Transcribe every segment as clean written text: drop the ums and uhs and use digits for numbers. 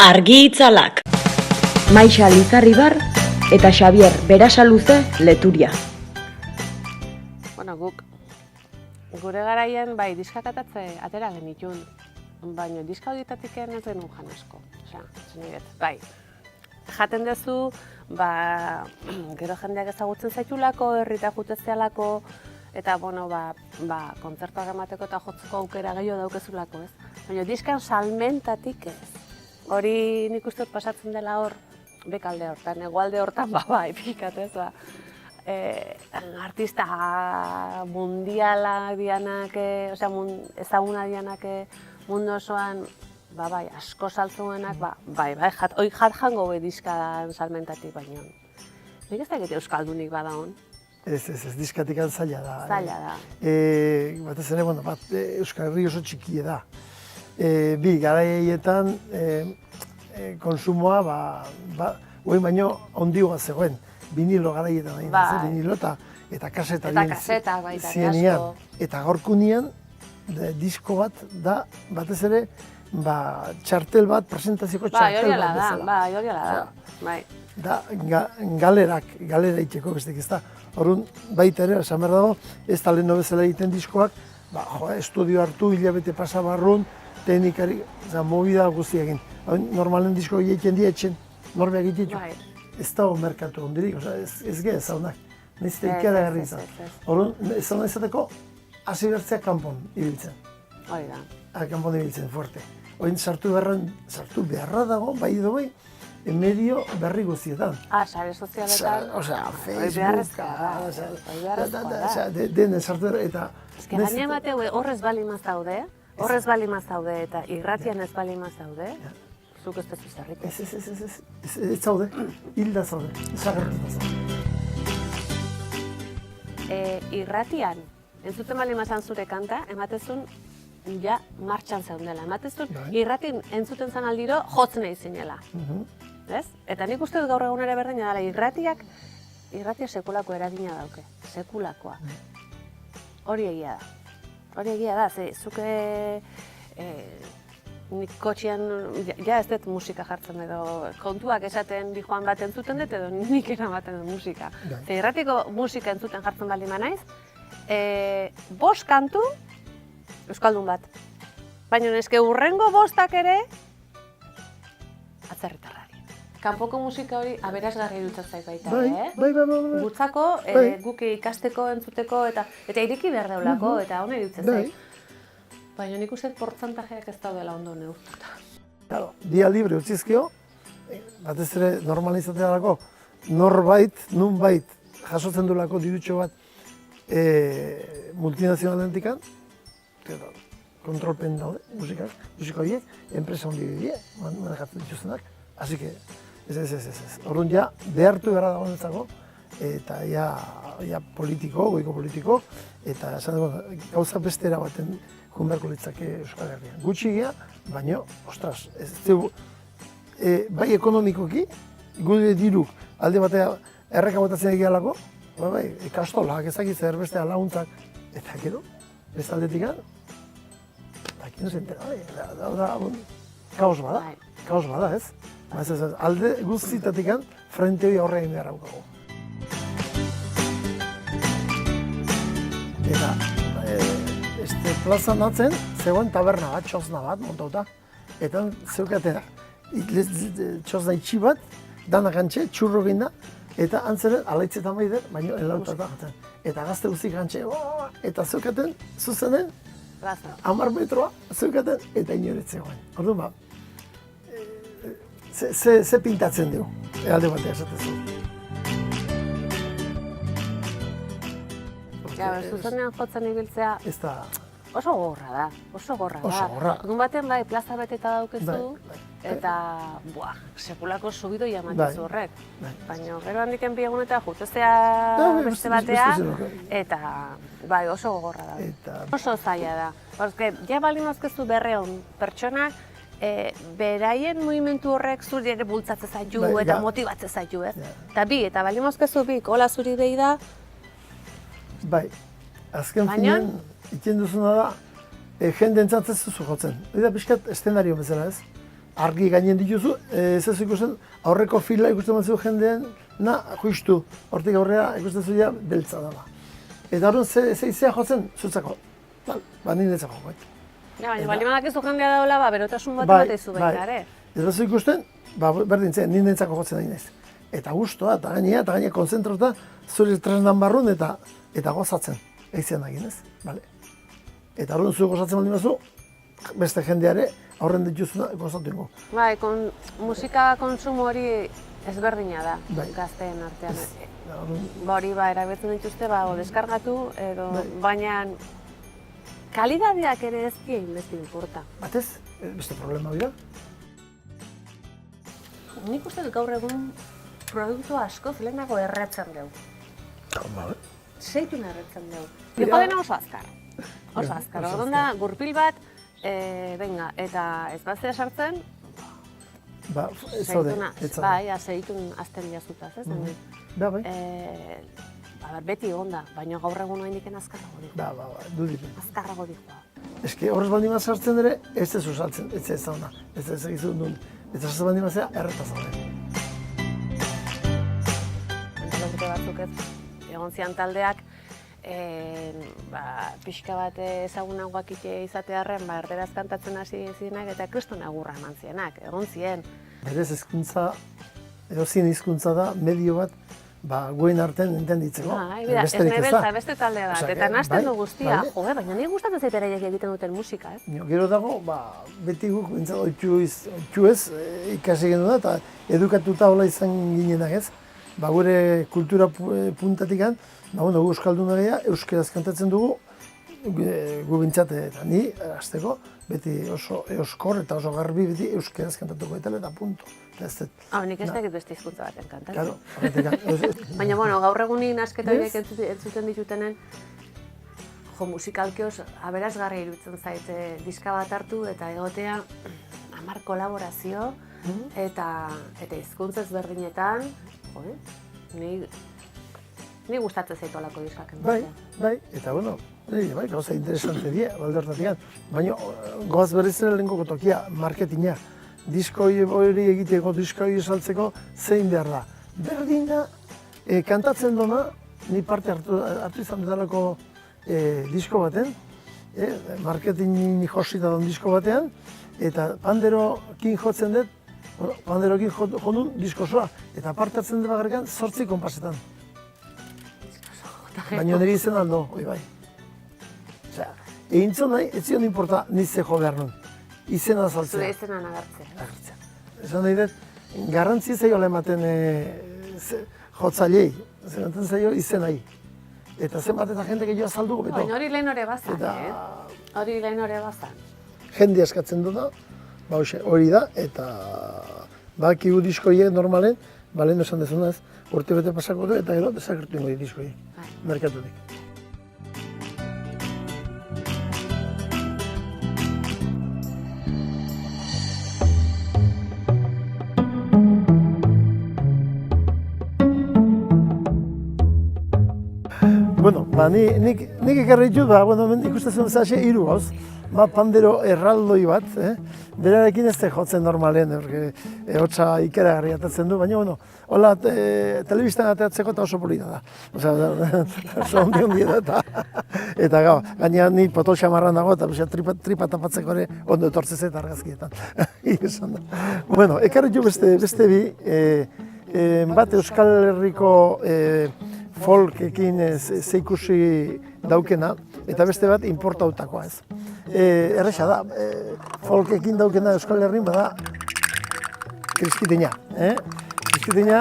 Argi itzalak. Maixa Lizarribar eta Xabier Berasaluze Leturia. Bueno, gure garaian bai diskak atera genitun, baina diska horietatik ez genuen jan asko. Osea, bai. Jaten duzu, gero jendeak ezagutzen zaitulako, herrita jutezialako, eta bueno, kontzertuak emateko eta jotzeko aukera gehiago daukezulako, ez? Baina diskan salmentatik ez. Hori nik uste pasatzen dela hor, bekalde hortan, hegoalde hortan, pikat ez, artista mundiala dianak, osea, ezaguna dianak mundu osoan, asko saltzuenak, hoi jango diskan salmentatik baino. Nik ez dakit euskaldunik bada hon. Ez, diskatik zaila da. Zaila da. Batez ere, Euskal Herri oso txikie da. Bi, garaietan konsumoa, hori baino ondigoa zegoen. Vinilo garaietan, vinilo eta kaseta zienean. Eta gaurkunean, disko bat da, batez ere, txartel bat, presentazioko txartel bat bezala. Horiela da. Da, galera itxeko bestek ez da. Horren, baita ere, esan behar dago, ez da lehen bezala egiten diskoak, estudio hartu, hilabete pasa barrun, teknikari, movida guzti egin. Normalen disko egiten etxen, norbeak egiten. Ez dago merkatu ondirik, ez geha ezaunak. Nizte ikera garri izan. Horren, ezaunak izateko, hasi bertzeak kanpon ibiltzen. Hori da. Kanpon ibiltzen, fuerte. Horren, sartu beharra dago, bai edo bai, medio berri guztietan. Sare sozialetan. Osea, Facebook, denen sartu eta... Ez que gaine bateu horrez bali mazaude, eta irratian ez bali mazaude, zuk ez tezu zerrik. Ez zaude, hilda zaude, zagarrita zaude. Irratian, entzuten bali mazan zure kanta, ematezun ja martxan zeundela. Ematezun irratin entzuten zan aldiro jotz nahi zinela. Ez? Eta nik uste dut gaur egun ere berdina dela, irratia sekulako eragina dauke, sekulakoa. Hori egia da, zuke nik kotxean, ez dut musika jartzen edo kontuak esaten di joan bat entzuten dut edo nik eramaten dut musika. Irratiko musika entzuten jartzen baldin manaiz, 5 kantu, euskaldun bat. Baina eske hurrengo 5 ere, atzerritarra. Kanpoko musika hori aberasgarri dutzatzai baita, Bai. Gutzako, guk ikasteko, entzuteko, eta ireki behar daulako, eta hone dutzezai. Baina nik uste portzantajeak ez daudela ondo neurtuta. Claro, dia libre utzizkio, batez ere normalizatea dago, nunbait jasotzen duelako dirutxo bat multinazionalentikan, kontrolpen daude, musika horiek, enpresa hondi dira, manejatzen dituztenak, así que ez. Orduan ja, behartu gara dagoenetako, eta ja politiko, goiko politiko, eta gauza beste erabaten joan beharko litzake Euskal Herrian. Gutxi gea, baina, ostras, bai ekonomikoki, gure diruk alde batea erreka botatzen egialako, ikastolak ezakitza erbestea laguntzak, eta gero, beste aldetik dakin zentera, kaos bada, ez? Alde guztitatik frente hori aurre egin behar haukago. Eta plazan atzen, zegoen taberna bat, txosna bat, montauta. Eta zeukaten, txosna itxi bat, danak antxe, txurro ginda, eta antzeren alaitzetan baider, baina elautata jatzen. Eta gazte guztik antxe, eta zeukaten, zuzenen, 10 metroa, zeukaten, eta inoretzegoen. Orduan ze pintatzen dugu, alde batea esatezu. Zuzenean jotzen ibiltzea oso gorra da. Egun baten plaza beteta daukezu, eta sekulako subido jamatizu horrek. Baina gero handiken bi egun eta jutezea beste batea, eta oso gorra da. Oso zaila da. Ja baldin mazkezu 200 pertsonak, beraien mugimendu horrek zuri ere bultzatzen zaitu eta motibatzen zaitu, ez? Eta baldin mazkezu bi, hola zuri behi da. Bai, azken finean, iken duzuna da, jende entzatzen zuzu jotzen. Hori da pixkat eszenario bezala, ez? argi gainen dituzu, ez ez ikusten, aurreko fila ikusten batzu jendean, justu, hortik aurrera ikusten zuia beltza dela. Eta horren zeizea jotzen, zutzako, niretzako joko. Baina, balimanak ez du jendea daula, berotasun bat ematezu baita, ere? Ez batzu ikusten, berdin zen, niretzako jotzen da inez. Eta guztua, eta gainea konzentrota, zure tresnan barrun eta gozatzen. Eizean egin ez, bale. Eta horren zu gozatzen baldin bazu, beste jendeare aurren dituzuna gozatu ingo. Bai, musika konsumo hori ezberdina da, gazteen artean. Hori erabiltzen dituzte, deskargatu, baina kalidadeak ere ez dira inbesti inporta. Batez, beste problema dira. Nik uste dut gaur egun produktu asko lehenago erretzen dugu. Seitun erretzen dugu. Niko dena oso azkar. Oso azkar. Orduan da, gurpil bat, eta ez batzea sartzen, seituna, seitun azten jazutaz, ez? Beti egon da, baina gaur egun oaindiken azkarrago diko. Dudik. Azkarrago dikoa. Eski horrez baldin bat sartzen ere, ez ez usaltzen, ez ez zauna. Ez ez egizun duen. Ez sartzen baldin bat zera, erreta zaune. Entzalantzute batzuk ez, egon zian taldeak, pixka bat ezagunagoak izatearren, erderaz kantatzen hasi zirenak eta kriston agurra eman zienak, egon zien. Berez hezkuntza, edo zin hizkuntza da, medio bat, guen artean entenditzeko. Ez nebeltza, beste taldea bat, eta nazten du guztia, baina nire gustatzen zait beraiek egiten duten musika, ez? Gero dago, beti guk oitxu ez ikasi genuen da, eta edukatuta hola izan ginenak ez. Gure kultura puntatikan, gu euskalduna gehiago, euskaraz kantatzen dugu, gu bintzat eta ni, azteko, beti oso euskor eta oso garbi beti euskaraz kantatuko eta punto. Nik ez dakit beste hizkuntza baten kantatzen. Claro, baina, gaur egunin asketa horiek entzuten ditutenen, musikalki oso aberasgarria iruditzen zait, diska bat hartu eta egotea 10 kolaborazio eta hizkuntza ezberdinetan, ni gustatzen zaitu alako diskak entzuten. Bai, eta gauza interesante dira, balde hortatik. Baina, goaz berrizera lehenko tokia, marketinga. Disko hori egiteko, disko hori esaltzeko, zein behar da. Berdin da, kantatzen dona, ni parte hartu izan bedalako disko baten, marketing josita don disko batean, eta panderokin jotzen dut, panderokin jondun disko osoa, eta parte hartzen dut bagarrikan 8 konpasetan. Baina nire izen aldo, bai. Osea, egintzen nahi, ez zion importa nizte jo behar nun. Izena azaltzea. Zure izenan agertzea. Esan nahi dut, garrantzi zaiola ematen jotzailei, ematen zaio izenai. Eta zenbat eta jende gehiago azaldugu, beto. Baina hori lehen hori bazan, Hori lehen hori bazan. Jende askatzen du da, hori da, eta bakigu diskoiek normalen, lehen esan dezunaz, urte bete pasako du, eta gero desagertu ingo diskoiek, merkatutik. Bueno, nik ekarri ditut, ikusten zase 3 gauz. Pandero erraldoi bat, berarekin ez jotzen normalen, hotza ikeragarri atatzen du, baina, hola, telebistan ateatzeko eta oso polita da. Oso ondi da, eta gau, gaina ni potol xamarran dago, eta tripa tapatzeko ere ondo etortzez eta argazkietan. Bueno, ekarri ditut beste bi, bat Euskal Herriko folkekin zeikusi daukena, eta beste bat importautakoa ez. Erresa da, folkekin daukena Euskal Herrin bada kriskitina. Kriskitina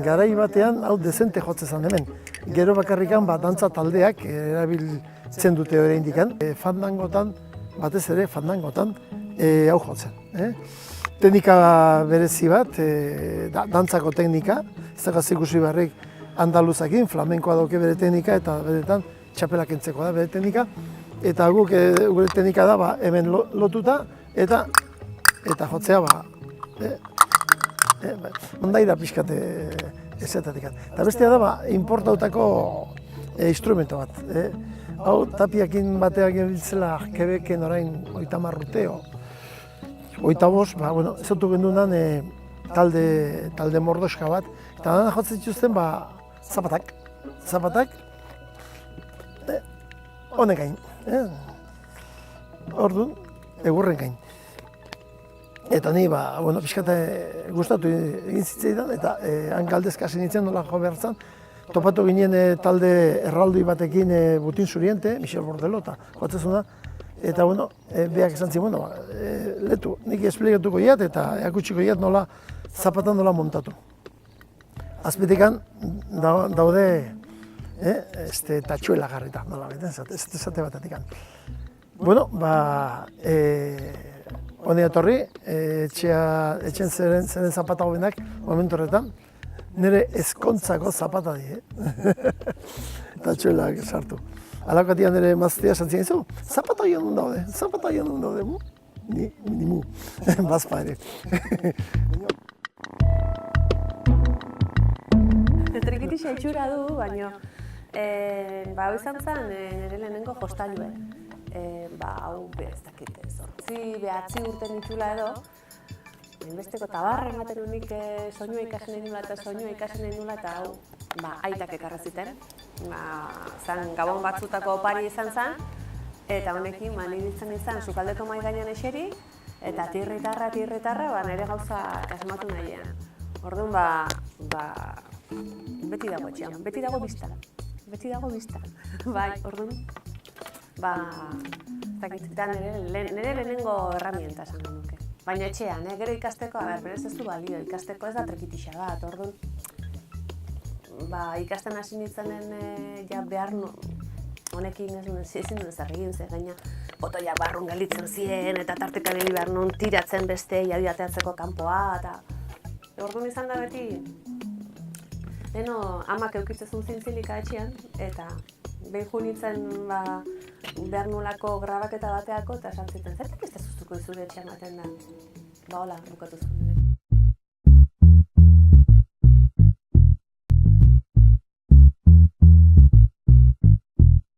garai batean hau dezente jotzen zen hemen. Gero bakarrikan dantza taldeak erabiltzen dute oraindikan. Fandangotan, batez ere fandangotan, hau jotzen. Teknika berezi bat, dantzako teknika, ez da ikusi barrik andaluzakin, flamenkoa dauke bere teknika eta beretan txapelak entzeko da bere teknika. Eta gure teknika da hemen lotuta eta jotzea ondaira pixkat ezetatik. Eta bestea da importautako instrumento bat. Hau tapiakin bateak ebiltzela Quebecen orain 30 urteo. 25, ezotu gendunan talde mordoska bat, eta dana jotzen dituzten zapatak, honek gain, orduan, egurren gain. Eta ni, pixkate gustatu egin zitzaidan, eta han galdezka hasi nintzen nola jo behar zan. Topatu ginen talde erraldoi batekin Butin Zuriente, Michel Bordelo, eta joatzezuna. Eta, beak esan ziren, letu, nik esplikatuko iat eta eakutsiko iat nola zapatan nola montatu. Azpitikan daude tatxuela garrita, nola beten, esate batetik. Hone etorri, etxen zeren zapata hobenak momentu horretan, nire ezkontzako zapata di, tatxuelak sartu. Alakatian nire maztea santzien izu, zapata joan daude, ni mu, bazpa ere. Trikitixa itxura du, baina hau izan zen nire lehenengo jostailue. Hau, ez dakit, 8-9 urte nitula edo, besteko tabarra ematen unik soinua ikasen nahi nula eta hau, aitak ekarra ziten. Zan gabon batzutako opari izan zen, eta honekin niritzen izan sukaldeko mai gainean eseri, eta tirritarra, nire gauza kasmatu nahian. Orduan, beti dago etxean, beti dago biztan. Bai, orduan, nire lehenengo herramienta esan nuke. Baina etxean, gero ikasteko, berez ez du balio, ikasteko ez da trikitixa bat, orduan, ikasten hasi nintzenen behar honekin ezin duen zer egin, ze gaina botoiak barrun gelditzen ziren, eta tartekan heli behar non tiratzen beste ateatzeko kanpoa, eta orduan izan da beti, amak eukitzezun zintzilika etxean, eta behin jo nintzen behar nolako grabaketa bateako, eta esan ziten, zertak ez da zuztuko izure etxean baten da? Hola, bukatu zuen.